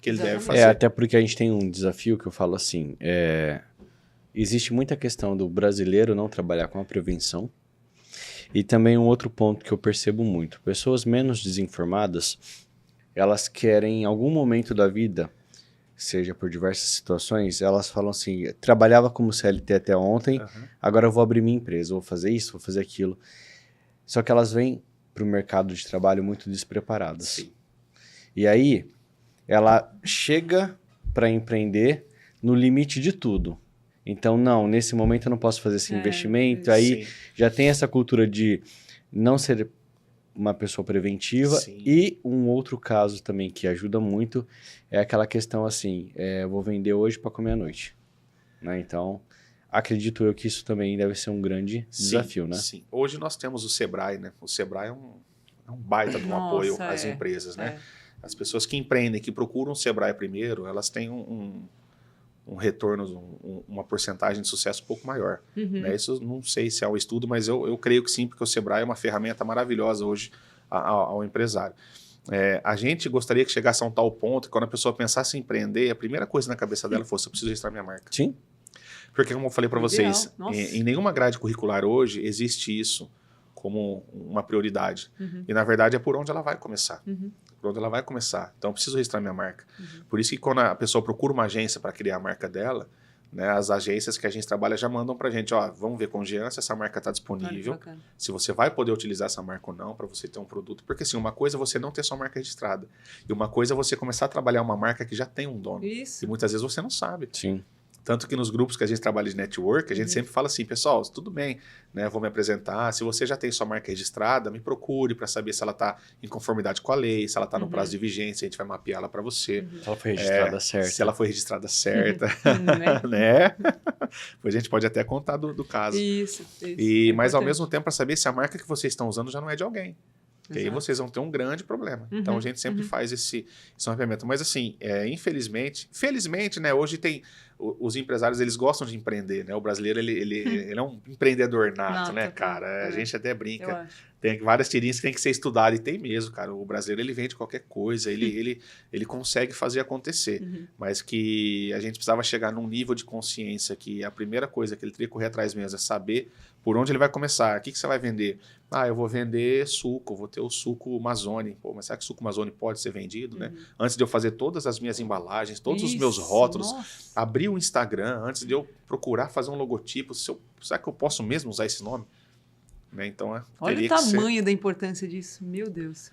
que ele deve fazer. Até porque a gente tem um desafio que eu falo assim, existe muita questão do brasileiro não trabalhar com a prevenção e também um outro ponto que eu percebo muito, pessoas menos desinformadas, elas querem em algum momento da vida, seja por diversas situações, elas falam assim, trabalhava como CLT até ontem, agora eu vou abrir minha empresa, vou fazer isso, vou fazer aquilo. Só que elas vêm para o mercado de trabalho muito despreparadas. Sim. E aí, ela chega para empreender no limite de tudo. Então, não, nesse momento eu não posso fazer esse investimento. Aí já tem essa cultura de não ser uma pessoa preventiva. Sim. E um outro caso também que ajuda muito é aquela questão assim, eu vou vender hoje para comer à noite. Né? Então, acredito eu que isso também deve ser um grande desafio, né? Sim. Hoje nós temos o Sebrae, né? O Sebrae é um baita de um apoio às empresas, né? As pessoas que empreendem, que procuram o Sebrae primeiro, elas têm um retorno, uma porcentagem de sucesso um pouco maior. Né? Isso não sei se é um estudo, mas eu creio que sim, porque o Sebrae é uma ferramenta maravilhosa hoje ao empresário. A gente gostaria que chegasse a um tal ponto que quando a pessoa pensasse em empreender, a primeira coisa na cabeça dela fosse, eu preciso registrar minha marca. Sim. Porque, como eu falei para vocês, Ideal. Nossa. em nenhuma grade curricular hoje existe isso como uma prioridade. E, na verdade, é por onde ela vai começar. Por onde ela vai começar. Então, eu preciso registrar minha marca. Por isso que quando a pessoa procura uma agência para criar a marca dela, né, as agências que a gente trabalha já mandam para a gente, ó, vamos ver com o Jean se essa marca está disponível, se você vai poder utilizar essa marca ou não para você ter um produto. Porque, assim, uma coisa é você não ter sua marca registrada. E uma coisa é você começar a trabalhar uma marca que já tem um dono. Isso. E muitas vezes você não sabe. Sim. Tanto que nos grupos que a gente trabalha de network, a gente sempre fala assim, pessoal, tudo bem, né? Vou me apresentar. Se você já tem sua marca registrada, me procure para saber se ela está em conformidade com a lei, se ela está no prazo de vigência, a gente vai mapeá-la para você. Se ela foi registrada certa. Se ela foi registrada certa, Né? né? Pois a gente pode até contar do caso. Isso. Mas, ao mesmo tempo, para saber se a marca que vocês estão usando já não é de alguém. Porque aí vocês vão ter um grande problema. Então, a gente sempre faz esse mapeamento. Mas, assim, felizmente, né, hoje tem... Os empresários, eles gostam de empreender, né? O brasileiro, ele é um empreendedor nato, né, cara? A gente até brinca. Tem várias tirinhas que tem que ser estudado, e tem mesmo, cara. O brasileiro, ele vende qualquer coisa, ele consegue fazer acontecer. Mas que a gente precisava chegar num nível de consciência que a primeira coisa que ele teria que correr atrás mesmo é saber por onde ele vai começar. O que você vai vender? Ah, eu vou vender suco, vou ter o suco Mazzoni. Pô, mas será que o suco Mazzoni pode ser vendido, né? Antes de eu fazer todas as minhas embalagens, todos os meus rótulos, abrir o Instagram, antes de eu procurar fazer um logotipo, será que eu posso mesmo usar esse nome? Né? Então, olha o tamanho da importância disso, meu Deus.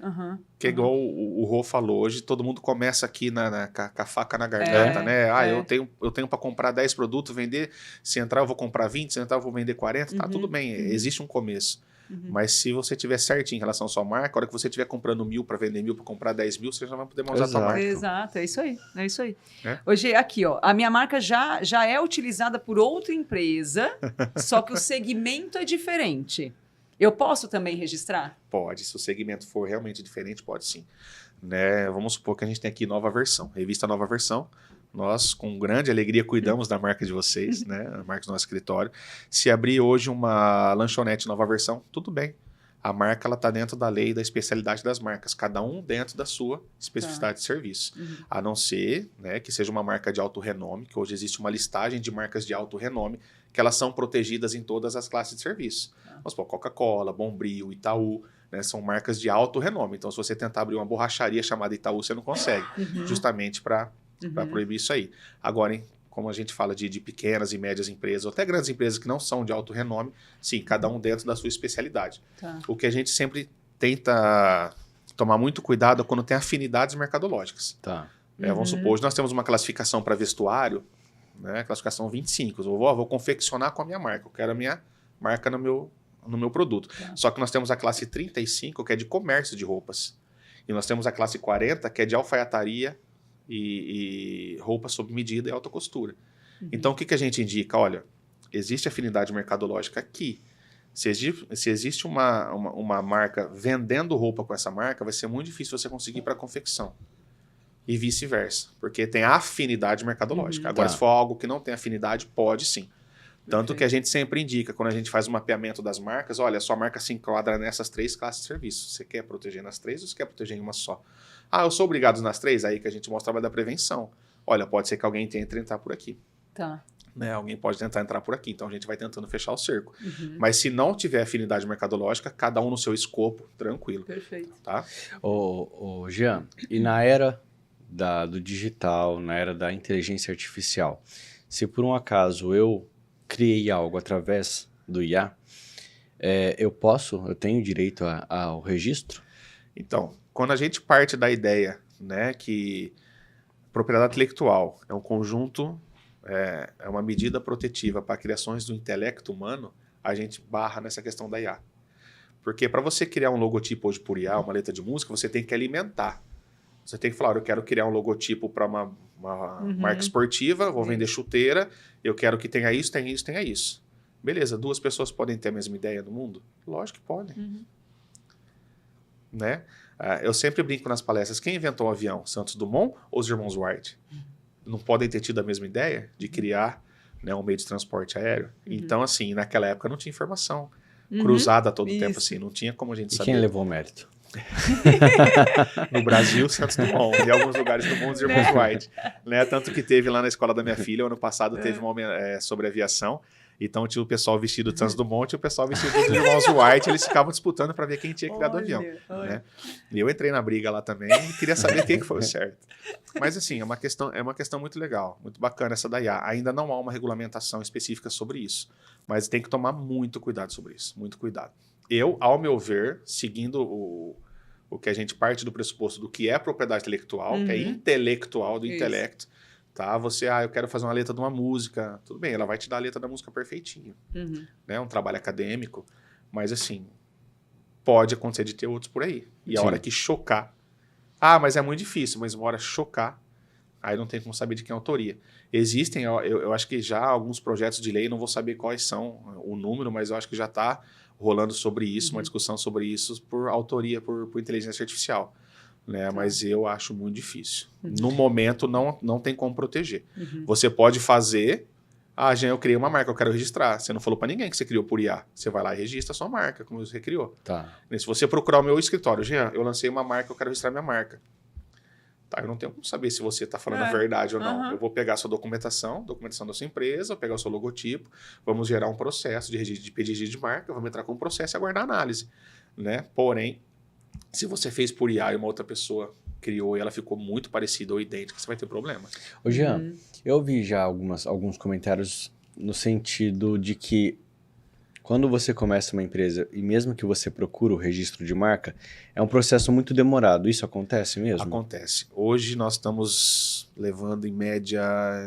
Que é igual o Rô falou, hoje todo mundo começa aqui com a faca na garganta, né? Eu tenho para comprar 10 produtos, vender, se entrar eu vou comprar 20, se entrar eu vou vender 40, tá tudo bem, existe um começo. Mas se você tiver certinho em relação à sua marca, a hora que você estiver comprando 1.000 para vender 1.000, para comprar 10.000, você já vai poder usar a sua marca. Exato, é isso aí. Hoje, aqui, ó, a minha marca já é utilizada por outra empresa, só que o segmento é diferente. Eu posso também registrar? Pode, se o segmento for realmente diferente, pode sim. Né? Vamos supor que a gente tem aqui Nova Versão, revista Nova Versão. Nós, com grande alegria, cuidamos da marca de vocês, né? A marca do nosso escritório. Se abrir hoje uma lanchonete Nova Versão, tudo bem. A marca está dentro da lei da especialidade das marcas, cada um dentro da sua especificidade de serviço. A não ser, né, que seja uma marca de alto renome, que hoje existe uma listagem de marcas de alto renome, que elas são protegidas em todas as classes de serviço. Vamos supor, Coca-Cola, Bombril, Itaú, né, são marcas de alto renome. Então, se você tentar abrir uma borracharia chamada Itaú, você não consegue, justamente para proibir isso aí. Agora, como a gente fala de pequenas e médias empresas, ou até grandes empresas que não são de alto renome, sim, cada um dentro da sua especialidade. O que a gente sempre tenta tomar muito cuidado é quando tem afinidades mercadológicas. Vamos supor, hoje nós temos uma classificação para vestuário, né, classificação 25. Eu vou confeccionar com a minha marca. Eu quero a minha marca no meu produto. Só que nós temos a classe 35, que é de comércio de roupas. E nós temos a classe 40, que é de alfaiataria e roupa sob medida e alta costura. Então, o que a gente indica? Olha, existe afinidade mercadológica aqui. Se existe uma marca vendendo roupa com essa marca, vai ser muito difícil você conseguir para confecção. E vice-versa, porque tem afinidade mercadológica. Agora, se for algo que não tem afinidade, pode sim. Tanto que a gente sempre indica, quando a gente faz o mapeamento das marcas, olha, a sua marca se enquadra nessas 3 classes de serviço. Você quer proteger nas 3 ou você quer proteger em uma só? Ah, eu sou obrigado nas 3? Aí que a gente mostra o trabalho da prevenção. Olha, pode ser que alguém tente entrar por aqui. Né? Alguém pode tentar entrar por aqui. Então, a gente vai tentando fechar o cerco. Mas se não tiver afinidade mercadológica, cada um no seu escopo, tranquilo. Perfeito. Tá? Ô, Jean, e na era do digital, na era da inteligência artificial, se por um acaso eu criei algo através do IA, eu tenho direito ao registro? Então, quando a gente parte da ideia, né, que propriedade intelectual é um conjunto, é uma medida protetiva para criações do intelecto humano, a gente barra nessa questão da IA. Porque para você criar um logotipo hoje por IA, uma letra de música, você tem que alimentar. Você tem que falar, eu quero criar um logotipo para uma marca esportiva, vou vender chuteira, eu quero que tenha isso, tenha isso. Beleza, 2 pessoas podem ter a mesma ideia no mundo? Lógico que podem. Né? Eu sempre brinco nas palestras, quem inventou o avião? Santos Dumont ou os irmãos Wright? Não podem ter tido a mesma ideia de criar, né, um meio de transporte aéreo? Então, assim, naquela época não tinha informação cruzada todo o tempo, assim, não tinha como a gente saber. E quem levou o mérito? No Brasil, Santos Dumont. Em alguns lugares do mundo, os irmãos Wright. Né? Tanto que teve lá na escola da minha filha, ano passado, teve uma sobre aviação. Então tinha o pessoal vestido de Santos Dumont e o pessoal vestido dos irmãos Wright. Eles ficavam disputando para ver quem tinha criado o avião. Né? E eu entrei na briga lá também e queria saber quem que foi o certo. Mas assim, é uma questão muito legal, muito bacana essa da IA. Ainda não há uma regulamentação específica sobre isso, mas tem que tomar muito cuidado sobre isso, muito cuidado. Eu, ao meu ver, seguindo o que a gente parte do pressuposto do que é propriedade intelectual, que é intelectual do intelecto, tá? Você, eu quero fazer uma letra de uma música, tudo bem, ela vai te dar a letra da música perfeitinho, né? Um trabalho acadêmico, mas assim, pode acontecer de ter outros por aí. E a hora que chocar, mas é muito difícil, mas uma hora chocar, aí não tem como saber de quem é a autoria. Existem, eu acho que já alguns projetos de lei, não vou saber quais são o número, mas eu acho que já está rolando sobre isso, uma discussão sobre isso por autoria, por inteligência artificial. Né? Mas eu acho muito difícil. No momento, não tem como proteger. Você pode fazer... Jean, eu criei uma marca, eu quero registrar. Você não falou para ninguém que você criou por IA. Você vai lá e registra a sua marca, como você criou. Tá. Se você procurar o meu escritório, Jean, eu lancei uma marca, eu quero registrar minha marca. Tá, eu não tenho como saber se você está falando a verdade ou não. Eu vou pegar a sua documentação da sua empresa, vou pegar o seu logotipo, vamos gerar um processo de pedido de marca, vamos entrar com um processo e aguardar a análise. Né? Porém, se você fez por IA e uma outra pessoa criou e ela ficou muito parecida ou idêntica, você vai ter problema. Ô Jean, eu vi já alguns comentários no sentido de que quando você começa uma empresa e mesmo que você procura o registro de marca, é um processo muito demorado. Isso acontece mesmo? Acontece. Hoje nós estamos levando em média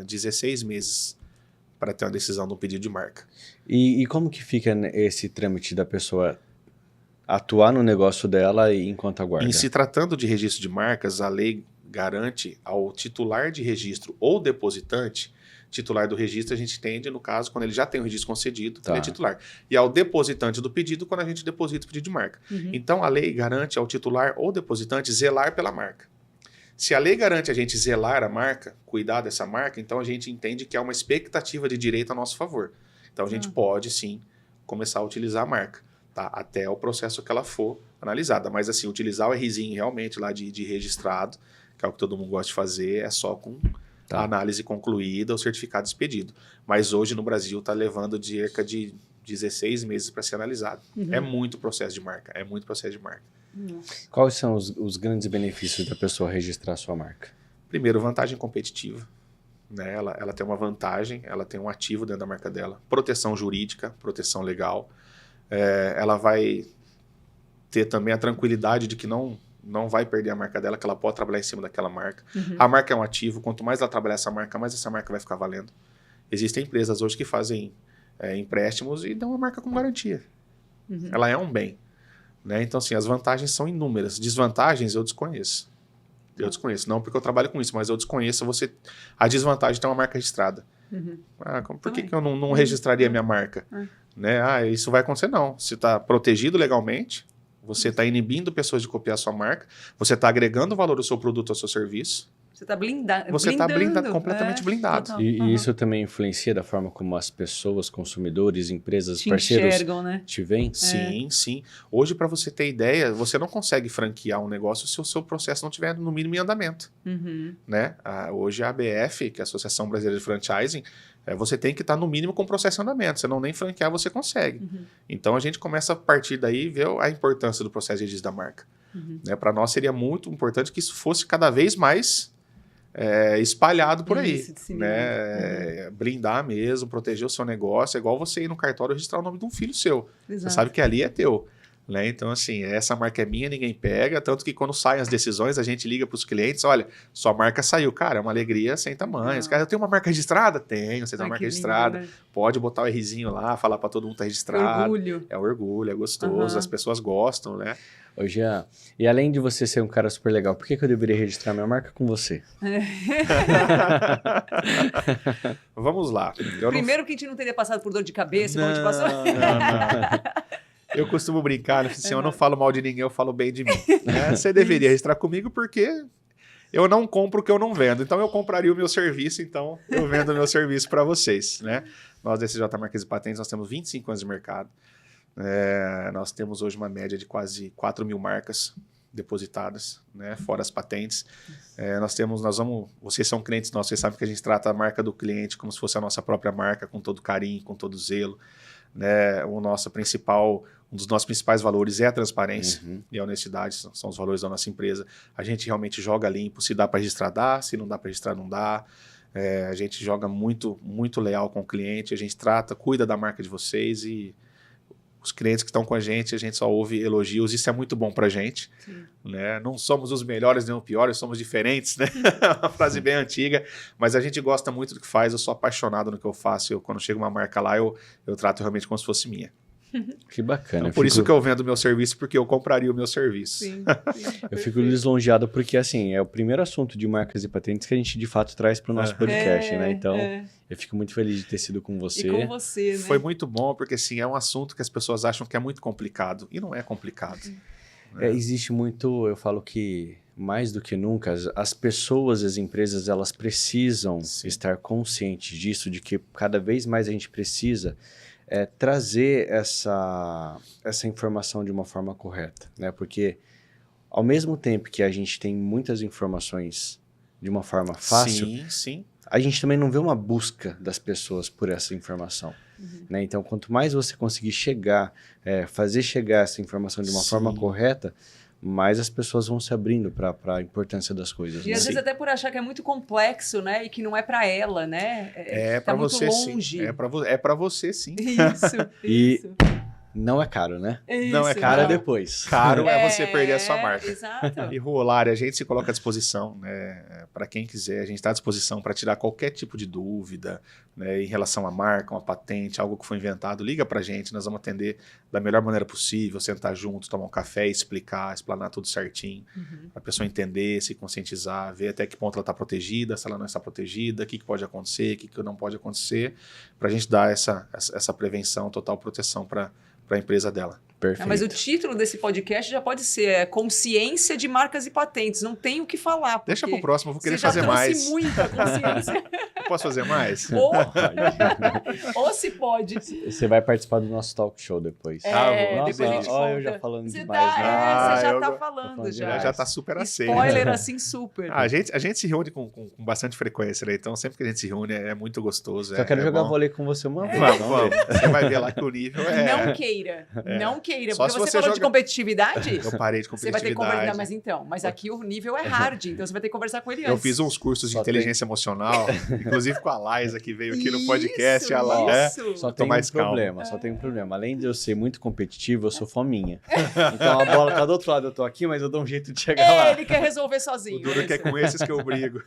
16 meses para ter uma decisão de um pedido de marca. E como que fica esse trâmite da pessoa atuar no negócio dela enquanto aguarda? Em se tratando de registro de marcas, a lei garante ao titular de registro ou depositante, titular do registro a gente entende, no caso, quando ele já tem o registro concedido, ele é titular. E ao depositante do pedido, quando a gente deposita o pedido de marca. Então, a lei garante ao titular ou depositante zelar pela marca. Se a lei garante a gente zelar a marca, cuidar dessa marca, então a gente entende que há uma expectativa de direito a nosso favor. Então, a gente pode, sim, começar a utilizar a marca, tá? Até o processo que ela for analisada. Mas, assim, utilizar o Rzinho realmente lá de registrado, que é o que todo mundo gosta de fazer, é só com... a análise concluída, o certificado expedido. Mas hoje no Brasil está levando cerca de 16 meses para ser analisado. É muito processo de marca, Quais são os grandes benefícios da pessoa registrar a sua marca? Primeiro, vantagem competitiva. Né? Ela tem uma vantagem, ela tem um ativo dentro da marca dela. Proteção jurídica, proteção legal. Ela vai ter também a tranquilidade de que não vai perder a marca dela, que ela pode trabalhar em cima daquela marca. A marca é um ativo, quanto mais ela trabalhar essa marca, mais essa marca vai ficar valendo. Existem empresas hoje que fazem empréstimos e dão a marca com garantia. Ela é um bem. Né? Então, assim, as vantagens são inúmeras. Desvantagens eu desconheço. Não porque eu trabalho com isso, mas eu desconheço a desvantagem de ter uma marca registrada. Por que eu não registraria a minha marca? Né? Isso vai acontecer, não. Se está protegido legalmente... Você está inibindo pessoas de copiar a sua marca, você está agregando valor ao seu produto, ao seu serviço. Você está blindado. Você está blindado, completamente blindado. E isso também influencia da forma como as pessoas, consumidores, empresas, parceiros enxergam, né? Te veem? Sim. Hoje, para você ter ideia, você não consegue franquear um negócio se o seu processo não estiver no mínimo em andamento. Né? Hoje a ABF, que é a Associação Brasileira de Franchising, você tem que estar no mínimo com o processo em andamento. Se não nem franquear, você consegue. Então a gente começa a partir daí ver a importância do processo de registro da marca. Né? Para nós seria muito importante que isso fosse cada vez mais espalhado por aí. Né? Blindar mesmo, proteger o seu negócio. É igual você ir no cartório registrar o nome de um filho seu. Exato. Você sabe que ali é teu. Né? Então, assim, essa marca é minha, ninguém pega. Tanto que quando saem as decisões, a gente liga para os clientes: olha, sua marca saiu. Cara, é uma alegria sem tamanho. Cara, eu tenho uma marca registrada? Tenho, você tem uma marca registrada. Lindo, né? Pode botar o Rzinho lá, falar para todo mundo que tá registrado. Orgulho. É orgulho, é gostoso, as pessoas gostam, né? Ô Jean, e além de você ser um cara super legal, por que eu deveria registrar minha marca com você? Vamos lá. Primeiro que a gente não teria passado por dor de cabeça, como a gente passou. Eu costumo brincar, assim, eu não falo mal de ninguém, eu falo bem de mim. Né? Você deveria registrar comigo porque eu não compro o que eu não vendo. Então eu compraria o meu serviço, então eu vendo o meu serviço para vocês. Né? Nós da SJ Marcas e Patentes, nós temos 25 anos de mercado. Nós temos hoje uma média de quase 4 mil marcas depositadas, né? Fora as patentes. Vocês são clientes nossos, vocês sabem que a gente trata a marca do cliente como se fosse a nossa própria marca, com todo carinho, com todo zelo, né? Um dos nossos principais valores é a transparência e a honestidade, são os valores da nossa empresa. A gente realmente joga limpo, se dá para registrar, dá, se não dá para registrar, não dá. A gente joga muito, muito leal com o cliente, a gente cuida da marca de vocês e os clientes que estão com a gente só ouve elogios, isso é muito bom pra gente, né? Não somos os melhores nem os piores, somos diferentes, né? Uma frase bem antiga, mas a gente gosta muito do que faz, eu sou apaixonado no que eu faço, quando chega uma marca lá, eu trato realmente como se fosse minha. Que bacana. Então, por isso que eu vendo o meu serviço, porque eu compraria o meu serviço. Sim, eu fico lisonjeado porque, assim, é o primeiro assunto de marcas e patentes que a gente, de fato, traz para o nosso podcast, né? Então, eu fico muito feliz de ter sido com você. E com você, né? Foi muito bom, porque, assim, é um assunto que as pessoas acham que é muito complicado, e não é complicado. Né? Existe muito, eu falo que, mais do que nunca, as pessoas, as empresas, elas precisam estar conscientes disso, de que cada vez mais a gente precisa trazer essa informação de uma forma correta, né? Porque ao mesmo tempo que a gente tem muitas informações de uma forma fácil, a gente também não vê uma busca das pessoas por essa informação. Né? Então, quanto mais você conseguir fazer chegar essa informação de uma forma correta, mais as pessoas vão se abrindo para a importância das coisas. E às vezes até por achar que é muito complexo, né? E que não é para ela, né? Para você, longe. Sim. É para você, sim. Isso. Não é caro, né? Isso, não é caro depois. Caro é você perder a sua marca. Exato. E Rolari, a gente se coloca à disposição, né? Para quem quiser, a gente está à disposição para tirar qualquer tipo de dúvida, né? Em relação à marca, uma patente, algo que foi inventado. Liga para a gente, nós vamos atender da melhor maneira possível, sentar juntos, tomar um café, explanar tudo certinho, para a pessoa entender, se conscientizar, ver até que ponto ela está protegida, se ela não está protegida, o que pode acontecer, o que não pode acontecer, para a gente dar essa prevenção, total proteção para a empresa dela. Perfeito. Mas o título desse podcast já pode ser Consciência de Marcas e Patentes. Não tem o que falar. Deixa pro próximo, eu vou querer fazer mais. Você muita consciência. Eu posso fazer mais? Ou se pode. Você vai participar do nosso talk show depois. Nossa, depois a gente eu já falando você demais. Você já tá falando. Já tá super aceito. Spoiler assim, super. A gente se reúne com bastante frequência, né? Então sempre que a gente se reúne é muito gostoso. Só quero jogar vôlei com você uma vez. Vamos. Você vai ver lá que o nível é... Não queira. Não queira. Só porque você falou de competitividade. Eu parei de competitividade. Você vai ter que conversar, mas aqui o nível é hard, então você vai ter que conversar com ele antes. Eu fiz uns cursos de inteligência emocional, inclusive com a Laísa, que veio aqui no podcast. Só tem um problema. Além de eu ser muito competitivo, eu sou fominha. Então a bola tá do outro lado, eu tô aqui, mas eu dou um jeito de chegar lá. Ele quer resolver sozinho. O duro é que é com esses que eu brigo.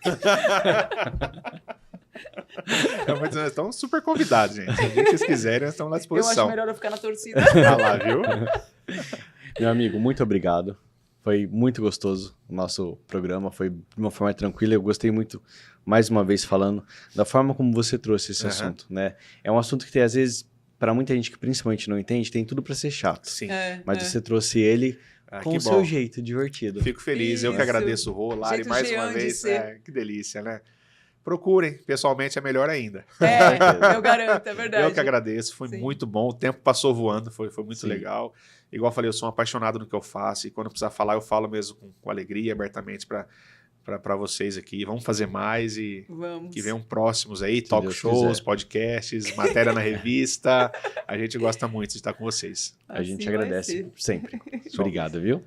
Estão super convidados, gente. Se vocês quiserem, estão à disposição. Eu acho melhor eu ficar na torcida. Tá lá, viu? Meu amigo, muito obrigado. Foi muito gostoso o nosso programa, foi de uma forma tranquila. Eu gostei muito, mais uma vez falando, da forma como você trouxe esse assunto, né? É um assunto que tem, às vezes, para muita gente que principalmente não entende, tem tudo para ser chato. Sim. Mas você trouxe ele com o seu jeito divertido. Fico feliz. Eu que agradeço o Rolari mais uma vez. Que delícia, né? Procurem, pessoalmente é melhor ainda. Eu garanto, é verdade. Eu que agradeço, foi muito bom, o tempo passou voando, foi muito legal. Igual eu falei, eu sou um apaixonado no que eu faço e quando eu precisar falar, eu falo mesmo com alegria, abertamente para vocês aqui. Vamos fazer mais e que venham próximos aí, talk shows, podcasts, matéria na revista. A gente gosta muito de estar com vocês. A gente agradece sempre. Obrigado, viu?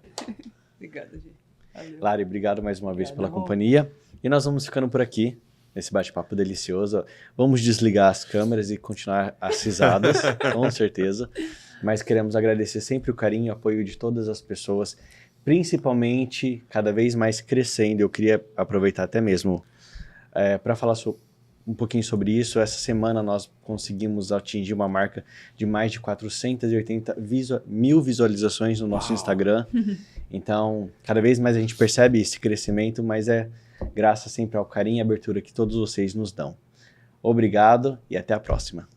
Obrigada, gente. Valeu. Lari, obrigado mais uma vez pela companhia. E nós vamos ficando por aqui. Esse bate-papo delicioso. Vamos desligar as câmeras e continuar as risadas, com certeza. Mas queremos agradecer sempre o carinho e o apoio de todas as pessoas, principalmente cada vez mais crescendo. Eu queria aproveitar até mesmo para falar um pouquinho sobre isso. Essa semana nós conseguimos atingir uma marca de mais de 480 mil visualizações no nosso Instagram. Então, cada vez mais a gente percebe esse crescimento, mas graças sempre ao carinho e abertura que todos vocês nos dão. Obrigado e até a próxima.